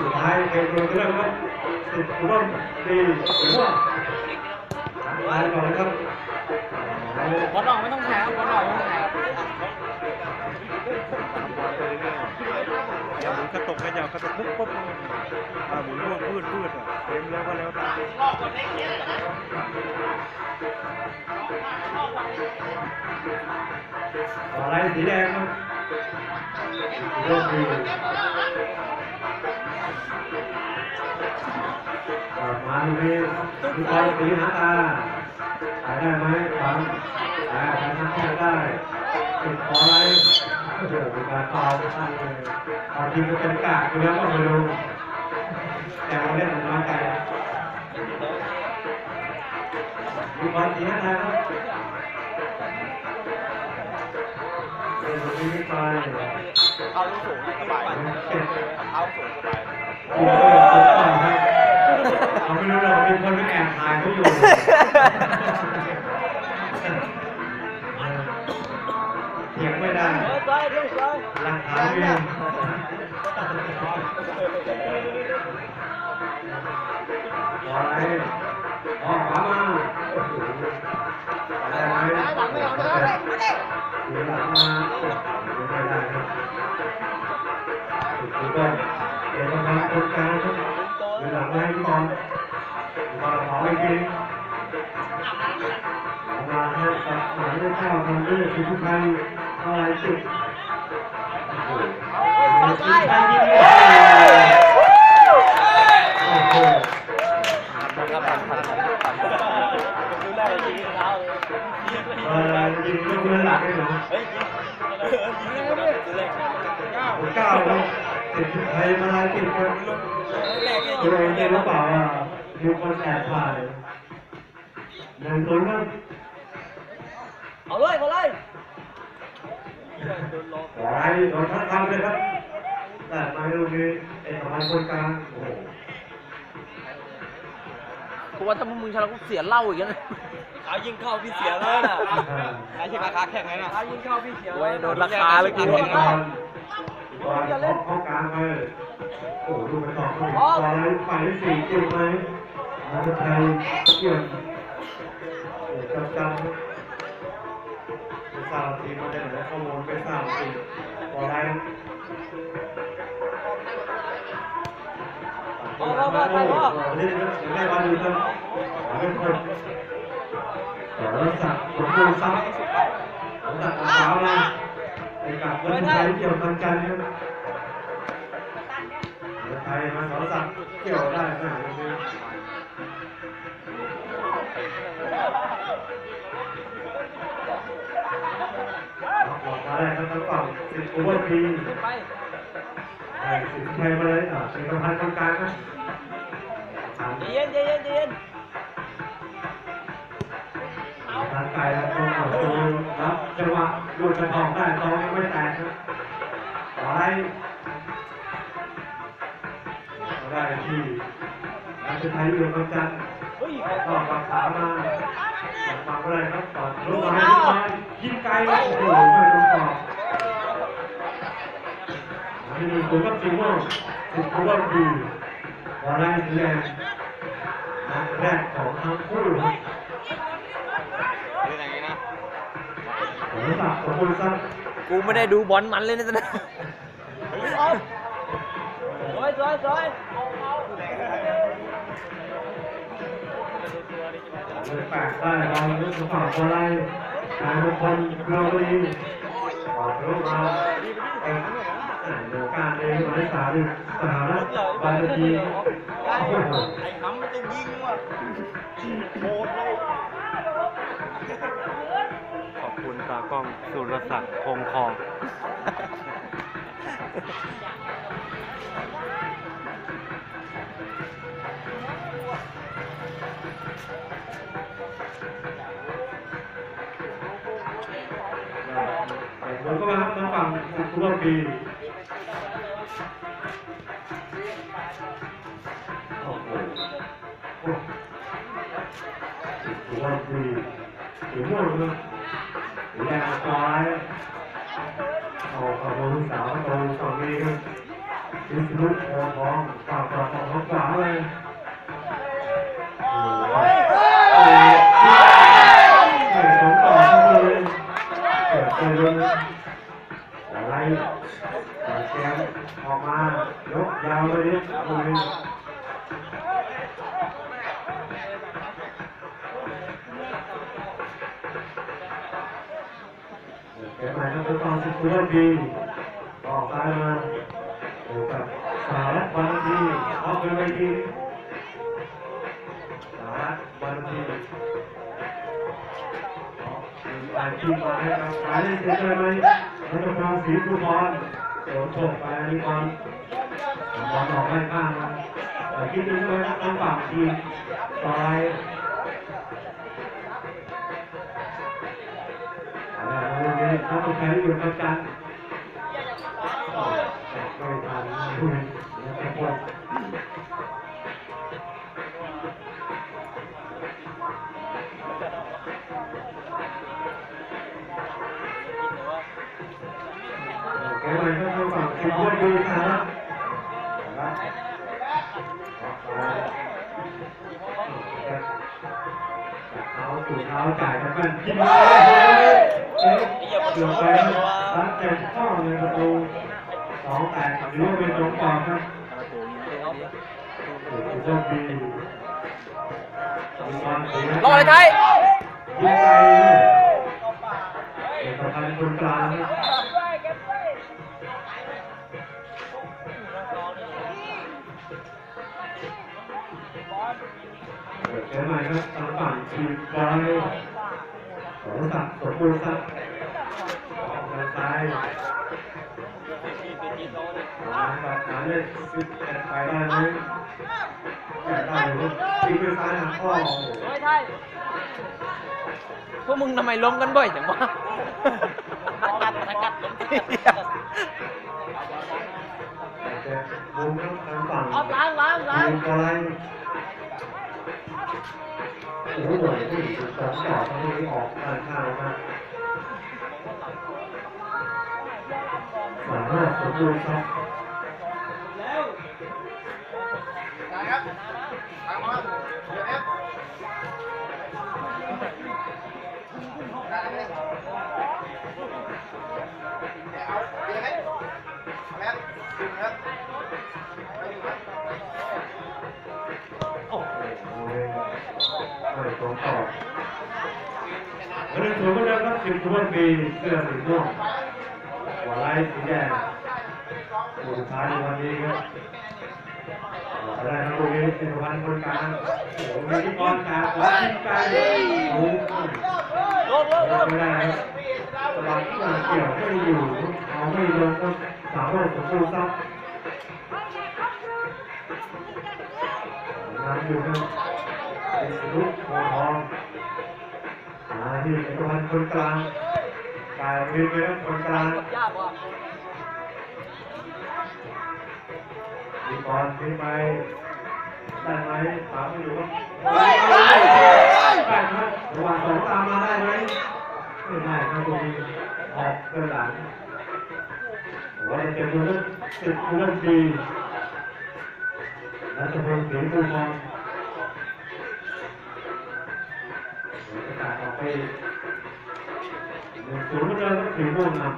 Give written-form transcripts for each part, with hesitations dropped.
สุดท้ายเกมโดนเริ่มครับสุดร่มดีหรือว่าท้ายก่อนครับบอลออกไม่ต้องแพ้บอลออกไม่ต้องแพ้ อย่าหมุนกระตุกกันอย่ากระตุกปุ๊บปุ๊บหมุนร่วงพืดอ่ะเต็มแล้วก็แล้วตามอะไรสีแดงครับโลกดีมาตรงนี้ทุกคนสีหาตาถ่ายได้ไหมฟังถ่ายทางแค่ได้ติดขออะไรโอ้โหเป็นการฟาวตั้งเลยเอาทีมเป็นกากอยู่แล้วก็มาดูแต่เราเล่นน้อยใจมีความสีหาตาครับเป็นทีมไปเอาลูกสูงสบายเอาสูงสบาย เขาไม่รู้หรอกมีคนไปแอบถ่ายเขาอยู่เถียงไม่ได้หลักฐานมีอะไรออกขวามาอะไรไหมหลังไม่ออกเลยหลังมาไม่ได้ครับถูกต้องเดี๋ยวเราทำคนกลางครับหลังให้ก่อนมาขอไปกินมาให้กับหมายเลข9ทำด้วยสุภาพอะไรจุดสุภาพยิงเลยโอ้โหยิงลูกเรือหลักได้เหรอ9ครับติดไทยมาลายติดกันตัวเองเห็นหรือเปล่าว่ามีคนแอบถ่าย1-0ครับเอาเลยเอาเลยอะไรโดนทัดทำเลยครับแต่มาดูนี่ไอ้ประมาณคนกลางโอ้โหกูว่าถ้ามึงชนะกูเสียเหล้าอีกแล้วขายิงเข้าพี่เสียเลยน่ะไอ้ที่ราคาแข่งไงน่ะขายิงเข้าพี่เสียเลยโดนราคาเลยกูบอลเข้ากลางไปโอ้ดูไปต่อเขาบอลไปที่4เกี่ยวไหมอาไทยเกี่ยวจำไปสาวทีมมาได้ไหนข้อมูลไปสาวทีมบอลได้พ่อเล่นได้บอลดีครับเป็นคนสักสมบูรณ์ซับสักขาวเลยไอ้กับคนไทยเกี่ยวกันกันครับไทยมาสอนสักเกี่ยวได้ไหมมาได้ครับทั้งฝั่งสิบโอเวอร์ทีสิบไทยมาเลยเป็นประธานกรรมการนะเย็นทางไกลแล้วต้องเอาตัวรับจังหวะดูดกระถองได้ตองยังไม่แตกครับได้ที่นักไทยอยู่กำจัดก็ปักขามาปักอะไรครับต่อลูกไม้ยิงไกลโอ้โหไม่ตรงต่อนี่มีตัวกับจิงว่าติดตัวดีอะไรสีแดงนัดแรกของทั้งคู่กูไม่ได้ดูบอลมันเลยนะตอนนั้นสวยแปลกได้เราเรื่องของอะไรการบางคนเราดีออกรูปมาการเองในสหรัฐบาลีไอ้คำมันจะยิงว่ะโคตรเลยขอบคุณตากล้องสุรศักดิ์คงคองผมก็มาครับทางฝั่งสุรปีสุรปีถึงหมดเลยแรงซ้ายเอาขบวนสาวตรงฝั่งนี้ครับ วิศนุโอทองฝากต่อของขวาเลยไม่สมต่อเลยเกิดไปเลยอะไรแกมออกมายกยาวเลยเลยแกใหม่ครับตัวตอนสิบตัวดีออกซ้ายมาดูกับสารัตบางทีออกเป็นไปดีสารัตบางทีไปที่มาให้กับสายเสียใจไหมรัตพงศ์ศรีภูพรโดนชกไปอันนี้บอลออกให้ข้างมาแต่คิดดูด้วยต้องฝั่งทีมต่อยถ้าตัวแทนอยู่ประจันไม่ทันคุณนะครับผมแกใหม่ก็เข้าฝั่งคุณด้วยดีครับเท้าสู่เท้าจ่ายกันเป็นที่มาเกือบไปตัดเจ็บข้อในประตู2-8หรือว่าเป็นตรงต่อครับโชคดีรอเลยไทยยิงไกลเป็นประธานคนกลางแกใหม่ครับทางฝั่งทีมบอลสมศักดิ์สมบูรณ์ทรัพย์ออกทางซ้ายหาเล่นไปได้ไหมแต่ได้หรือทีมซ้ายหักข้อพวกมึงทำไมล้มกันบ่อยจังวะกัดล้มทีมุมทางฝั่งล้างทีมบอลโอ้โหโดนที่สองต่อตรงนี้ออกด้านข้างนะสามารถสมบูรณ์ครับไม่ตรงต่อวันนี้ถือว่าได้รับสิบทุกปีเสื้อสีม่วงหัวไล่สีแดงคู่สุดท้ายในวันนี้ครับได้ทั้งคู่นี้เป็นวันคนกลางโอ้โหมีที่บอลขาขวาทิ้งไกลโอ้โหไม่ได้ครับสลับเกี่ยวไม่อยู่เอาไม่ลงก็สามารถสมบูรณ์ครับน้ำอยู่ครับเป็นลูกโมทองมาที่เป็นวันคนกลางกลายเป็นคนกลางมีบอลขึ้นไปได้ไหมถามไม่รู้ว่าได้ครับระหว่างสองตามมาได้ไหมไม่ได้ครับตรงนี้ออกเกินหลังว่าจะเป็นตัวเลือกติดตัวเลือกดีและจะเป็นสีฟูมองประกาศออกไป1-0เดินก็สีม่วงนำ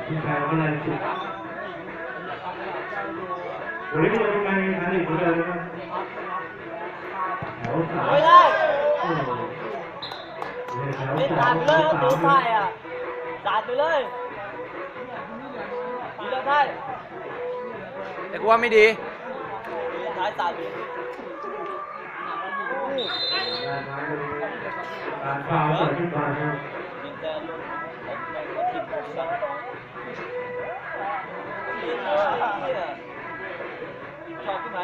ที่แพ้ว่าอะไรสิวันนี้เราไปงานอีกคนเดิมนะครับแถวสามไม่ได้แถว ไม่ สา ตั ม ดเลยตัวไทยอ่ะตัดไปเลยดีแล้วไทยแต่กูว่าไม่ดีท้ายตัดการฟาวเกิดขึ้นมาครับชอบที่ไหน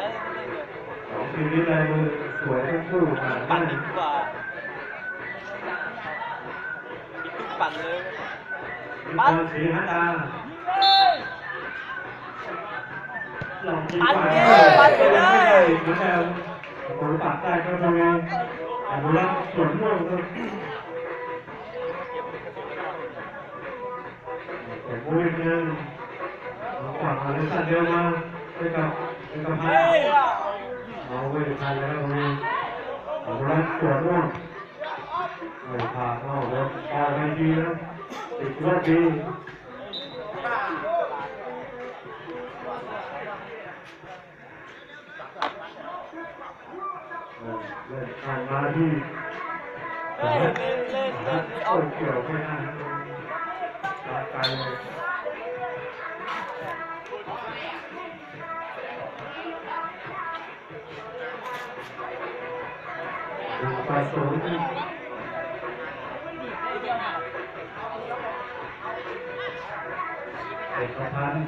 สองทีมนี้ลายมือสวยทั้งคู่ปั่นดีกว่าปั่นเลยปั่นสีฮันดาลองทีปั่นไปเลยเหมือนเดิมผมปัดได้ก็ทำไงแต่ดูแล้วสวนม่วงครับแก แต่ผู้เล่นกว่ามาเล่นสั้นเดียวมาด้วยกับพันเอาไว้ทันแล้วมีเอาละสวนร่วงไม่ผ่านเอารถออกไม่ดีนะติดรถดีเล่นทางมาที่โอ้เกี่ยวไม่ได้รัดไกลเลยไปสูงเด็กประพันธ์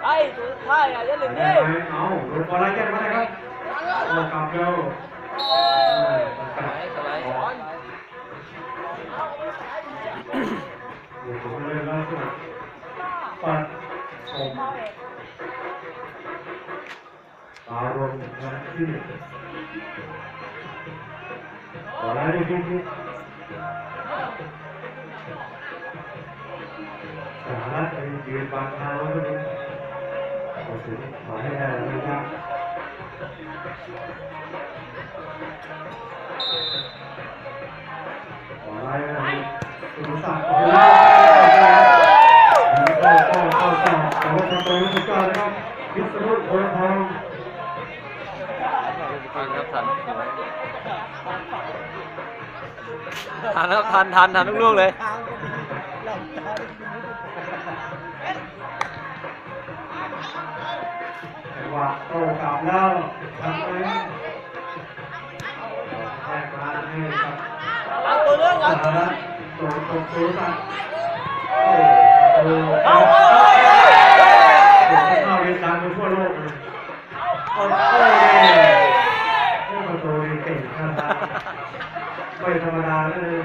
ไอ้ตัวท้ายอ่ะยันเหลืองนี่ เอาลงบอลอะไรแก้มาได้ครับโอ้กลับเร็ว สไลด์สไลด์ เดี๋ยวผมเลยล่าสุดปัดผมอารมณ์นั้นที่ต่อได้ดีที่สหรัฐไปยืนบางทางแล้วก็ดูขอถึงขอให้ได้เลยครับขอไล่นะคุณศักดิ์โอ้โหแต่ว่าทำตัวสุดยอดนะครับพิศนุโอทอง ทันครับทันครับทันทุกลูกเลย จังหวะโต้กลับแล้วทำไงแทกมาให้กับ เอาตัวเรื่อง ส เอา หรัฐตัวสัตว์โอ้โหเข้าเวียดนามไปทั่วโลกเลยโอ้โหประตูนี่เก่งขนาดไม่ธรรมดาเลย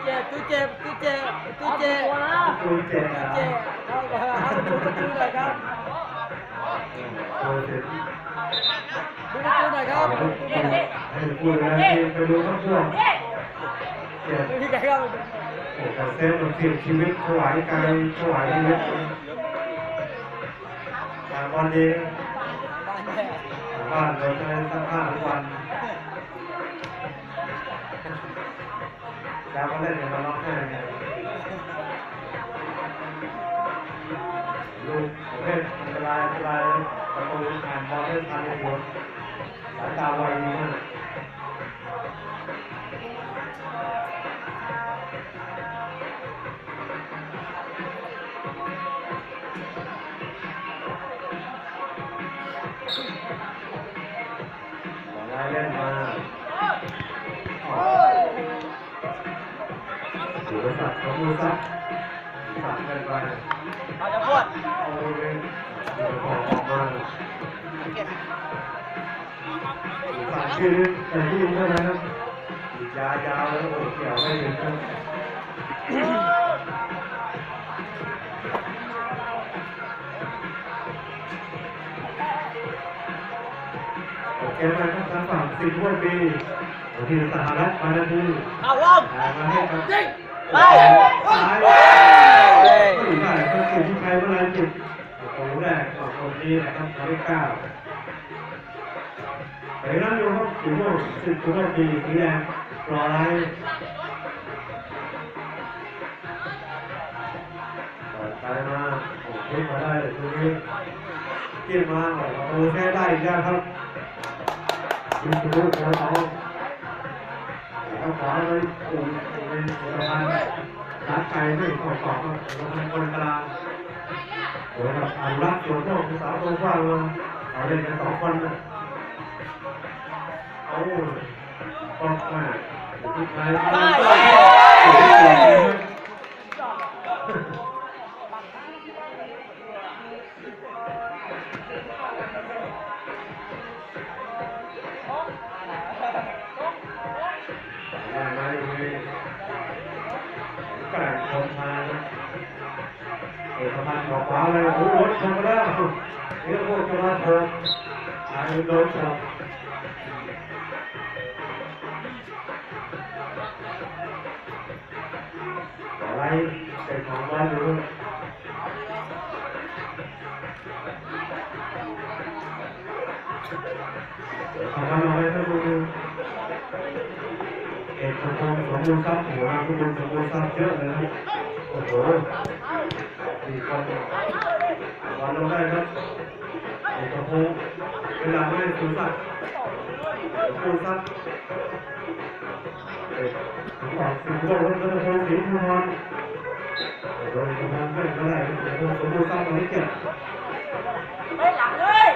เจ็บตู้เจ็บตู้เจ็บตู้เจ็บนะ ตูเจ็บอ่ะ เจ็บเข้าไปหาดูประตูหน่อยครับ ตูเจ็บ ดูประตูหน่อยครับดูประตูหน่อย ให้พูดแล้วไปดูข้างพวกเจ็บ ดูที่ไหนครับ โอ้โหเซฟมันเสี่ยงชีวิตถวายกายถวายชีวิตการบอลดีบ้านเราใช้สักผ้าทุกวันแล้วก็เล่นกันมาล็อกแน่เนี่ยลูกเล่นอันตรายประตูอ่านบอลเล่นทันหัวสายตาไวดีมากเล่นมาถือว่าสัตว์ของมือสัตว์เล่นไป เอาจะพวด เอาเล่นออกมาสัตว์คือแต่ที่ยิงเท่านั้นครับยาวแล้วโอ้เกี่ยวไม่ถึงครับโอเคนะครับทางฝั่งสิบหัวปีที่สหรัฐมาที เอาลง มาให้กับ ยิงไป ซ้ายไม่ได้ก็คือที่ใครเมื่อไรจุดโอ้โหแรกของคนนี้นะครับหมายเลข 9ไปนั่งอยู่ครับสีม่วงสิบหัวปีสีแดงปล่อยเปิดไปมาโอ้โหมาได้ตรงนี้กินมาโอ้โหแค่ได้อีกแล้วครับยิงทะลุหัวท้องแล้วขวาเลยโอ้โหเป็นประมาณรัดไกลไม่ขอสอบครับประมาณคนกลางเดี๋ยวครับอนุรักษ์ตัวพวกสาวตัวกว้างมาเอาเล่นกัน2 คนนะเอาป้องมาอยู่ที่ใครกระชนมาเอกพันธ์บอกขวาเลยโอ้โหชนมาแล้วเรื่องพวกจะมาโผล่โดนชนอะไร เป็นของร้อยดูทำมาเอาไว้ถ้าดูเอกสมบูรณ์สมบูรณ์ทรัพย์หัวสมบูรณ์ทรัพย์เยอะเลยนะโอ้โหดีคนวันเราได้ครับเอกสมบูรณ์เวลาไม่ได้สูญสัตว์สมบูรณ์ทรัพย์ผมบอกสิ่งที่เราต้องทำสิ่งที่เราโดยสมบูรณ์ไม่ได้สมบูรณ์ทรัพย์ตอนนี้เก็บ ไม่หลังเลย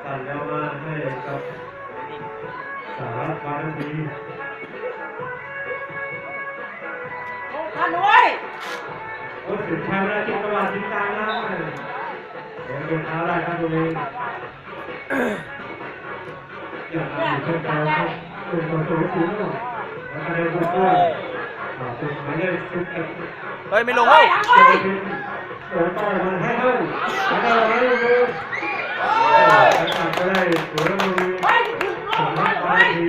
สั่นแล้วมาให้กับสหรัฐมาทันที ทันไว้ โอ้สินค้าได้จิตตลาดจิตกลางนะเดี๋ยวเป็นค้าได้ครับตรงนี้อยากอยู่เพื่อนกันครับเป็นคนสวยสูงแล้วก็ได้บุกเพื่อนเป็นหมายเลขสิบเอ็ด เฮ้ย ไม่ลงเอ้า โดยเป็นโดยต่อมันให้เพิ่มแล้วก็ให้เพิ่มก็ได้สวยแล้วมีสองนัดมาที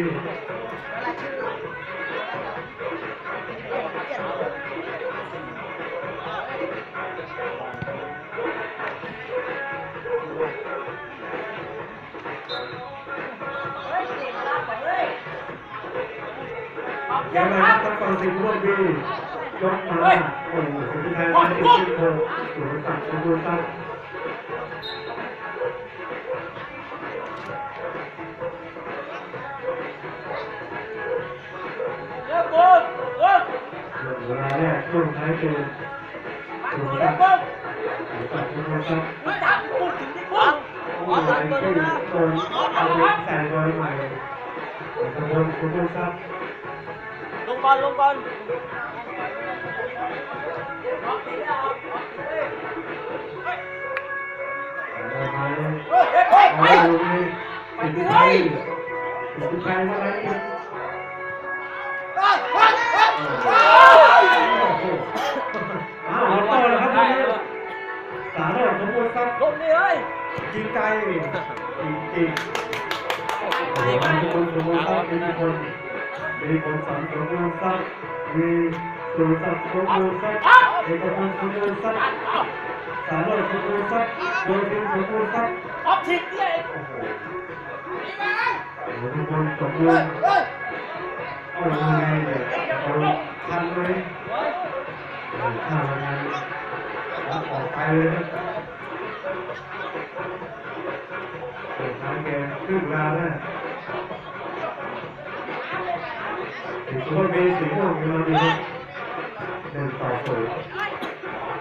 เดี๋ยวนะครับตั้งฟังสิ่งร่วมดียกมาโอ้โหสุดท้ายมาถึงที่โคสุดสักดิ์สมบูรณ์ทรัพย์เวลาแรกช่วงท้ายเกมสุดสักดิ์สุดสักดิ์สมบูรณ์ทรัพย์โอ้ยไอ้ที่โดนเอาไปแสงโดยใหม่สมบูรณ์ทรัพย์ ลงก่อนลงก่อน สิบไทยมาแล้วนี่อ้าวต่อเลยครับทีนี้สารสมบูรณ์ครับ ลงดิเฮ้ย จริงใจจริงจริงสมบูรณ์ครับมีคนสังสมบูรณ์ครับมีสุสักสมบูรณ์ครับเอกพลสมบูรณ์ครับสารสมบูรณ์ครับโดยเป็นสมบูรณ์ครับ ออกทิศเลย ทุกคนสมบูรณ์เอายังไงเนี่ยเอาทันเลยข้าวงานแล้วออกไปเลยนะเปิดทางเกมครึ่งเวลาแล้วถึงตัวมีสีม่วงอยู่แล้วดีหนึ่งต่อศูนย์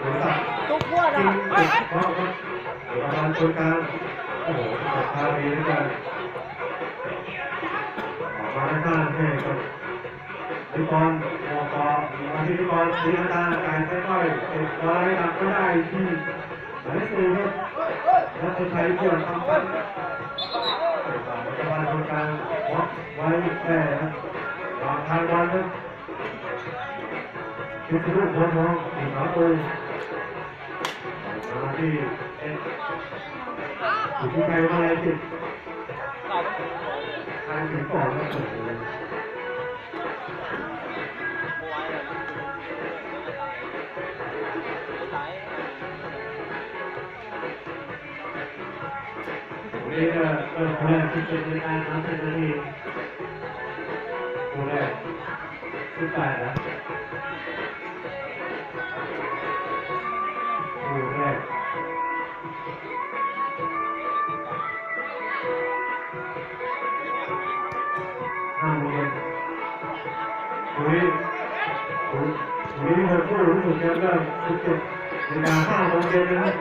หรือสัก ตุ๊กพวด จริ อ่ะ งเพราะว่าประมาณคนกลางโอ้โหตัดพาดีด้วยกันออกมาด้านข้างให้กับนิกรออกต่อมาที่นิกรสีน้ำตาลการใช้ก้อยติดร้อยตัดก็ได้ที่หมายเลขสี่ครับแล้วคนไทยเกี่ยวทำกันปัจจุบันคนกลางบล็อกไว้แค่ครับวางทางบอลครับชุดลูกบอลทองอีกสองตัวมาที่เอ็นอยู่ที่ใครมาอะไรจิตทางถึงก่อนแล้วโอ้โหนี่ก็คนแรกที่เป็นในการ30 นาทีคนแรก18นะคนแรก5 โมงเย็นวันนี้เราพูดรู้สึกแค่ว่า17 นาฬิกา 5 โมงเย็นนะครับ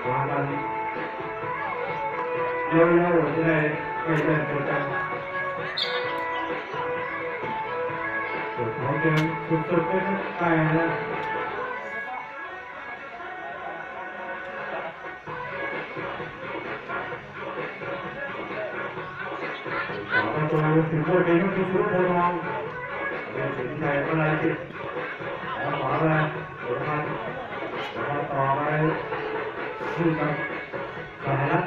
มากันเร็วๆจะได้ไม่เล่นตัวกันสุดท้ายเกมสุดๆไปทั้งไปนะต่อประตูถึงโบยเป็นก็คือสุดโบทองเป็นสินใจอะไรติดแล้วขวาไปเดี๋ยวพันต่อไปขึ้นกับสหรัฐ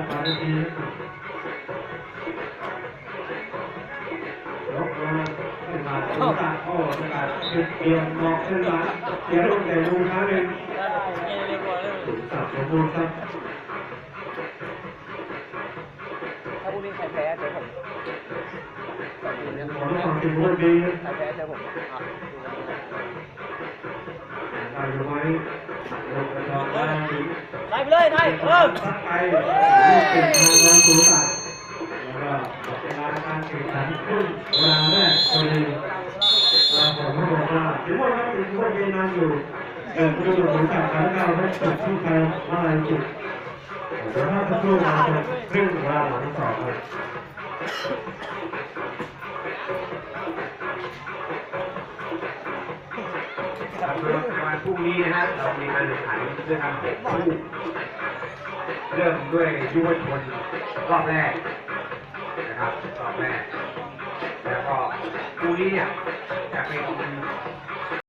มาทียกมา สุรศักดิ์โอ้ประกาศจุดเปลี่ยนบอกขึ้นมาเดี๋ยวลงแต่ดูครั้งหนึ่งสุรศักดิ์สมบูรณ์ครับ ถ้าพรุ่งนี้ใครแพ้เจอผม ขอต้องฟังสิ่งที่ดี ใครแพ้เจอผม ได้หรือไม่ลงไปรอได้ ได้ไปเลยได้ สักไปนี่เป็นทางการสุรศักดิ์แล้วก็เวลาการแข่งขันขึ้นเวลาแรกพอดีผมก็บอกว่าถือว่าเราเป็นคนเวียนนานอยู่เกิดประโยชน์จากการก้าวให้จบที่ใครอะไรจุดแต่ถ้าจะสู้มาจนครึ่งเวลาหลังสองครับสำหรับวันพรุ่งนี้นะฮะเรามีการแข่งขันด้วยการเตะคู่เริ่มด้วยยุวชนรอบแรกนะครับรอบแรกแล้วก็คู่นี้เนี่ยจะเป็น